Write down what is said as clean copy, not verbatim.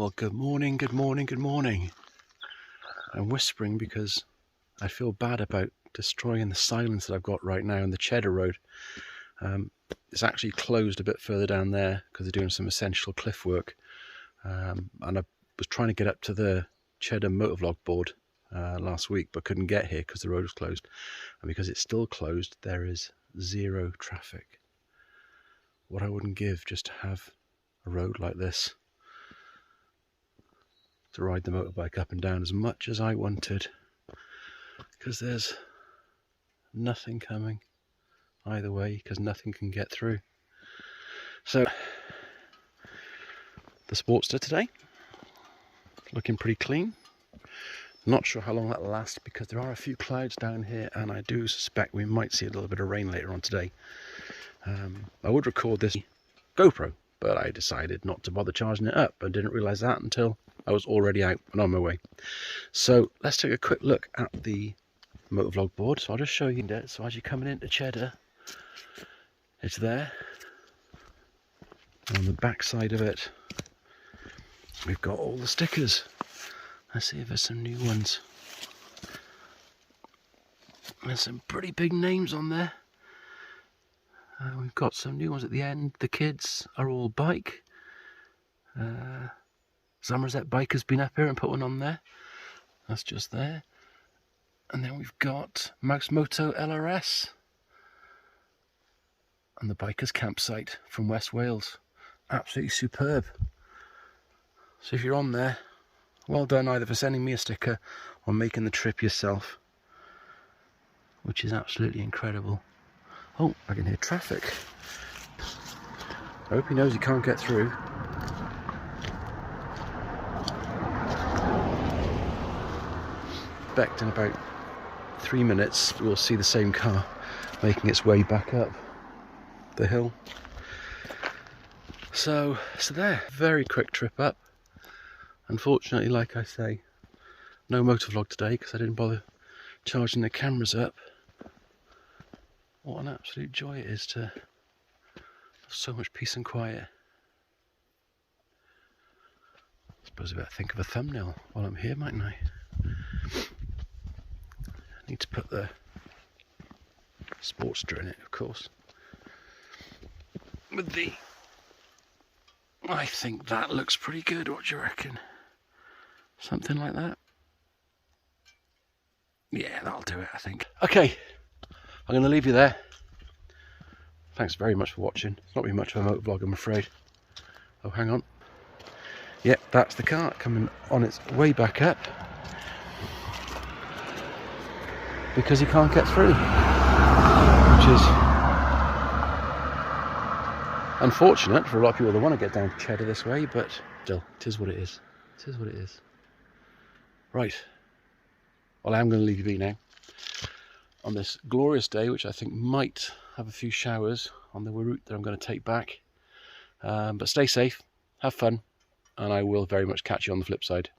Well, good morning, good morning, good morning. I'm whispering because I feel bad about destroying the silence that I've got right now on the Cheddar road. It's actually closed a bit further down there because they're doing some essential cliff work. And I was trying to get up to the Cheddar Motovlog board last week, but couldn't get here because the road was closed. And because it's still closed, there is zero traffic. What I wouldn't give just to have a road like this to ride the motorbike up and down as much as I wanted, because there's nothing coming either way, because nothing can get through. So the Sportster today, looking pretty clean. Not sure how long that'll last because there are a few clouds down here, and I do suspect we might see a little bit of rain later on today. I would record this GoPro, but I decided not to bother charging it up. I didn't realise that until I was already out and on my way. So let's take a quick look at the Motovlog board. So I'll just show you that. So as you're coming into Cheddar, it's there. On the back side of it, we've got all the stickers. Let's see if there's some new ones. There's some pretty big names on there. We've got some new ones at the end. The kids are all bike. Somerset Biker's been up here and put one on there. That's just there. And then we've got Mouse Moto LRS. And the Biker's Campsite from West Wales. Absolutely superb. So if you're on there, well done either for sending me a sticker or making the trip yourself, which is absolutely incredible. Oh, I can hear traffic. I hope he knows he can't get through. Expect in about 3 minutes we'll see the same car making its way back up the hill. So there, very quick trip up. Unfortunately, like I say, no motovlog today because I didn't bother charging the cameras up. What an absolute joy it is to have so much peace and quiet. I suppose I better think of a thumbnail while I'm here, mightn't I? I need to put the Sportster in it, of course. With the... I think that looks pretty good, what do you reckon? Something like that? Yeah, that'll do it, I think. Okay, I'm going to leave you there. Thanks very much for watching. It's not been much of a motovlog, I'm afraid. Oh, hang on. Yep, that's the car coming on its way back up because he can't get through, which is unfortunate for a lot of people that want to get down to Cheddar this way, but still, it is what it is. It is what it is. Right. Well, I am going to leave you be now on this glorious day, which I think might have a few showers on the route that I'm going to take back. But stay safe, have fun, and I will very much catch you on the flip side.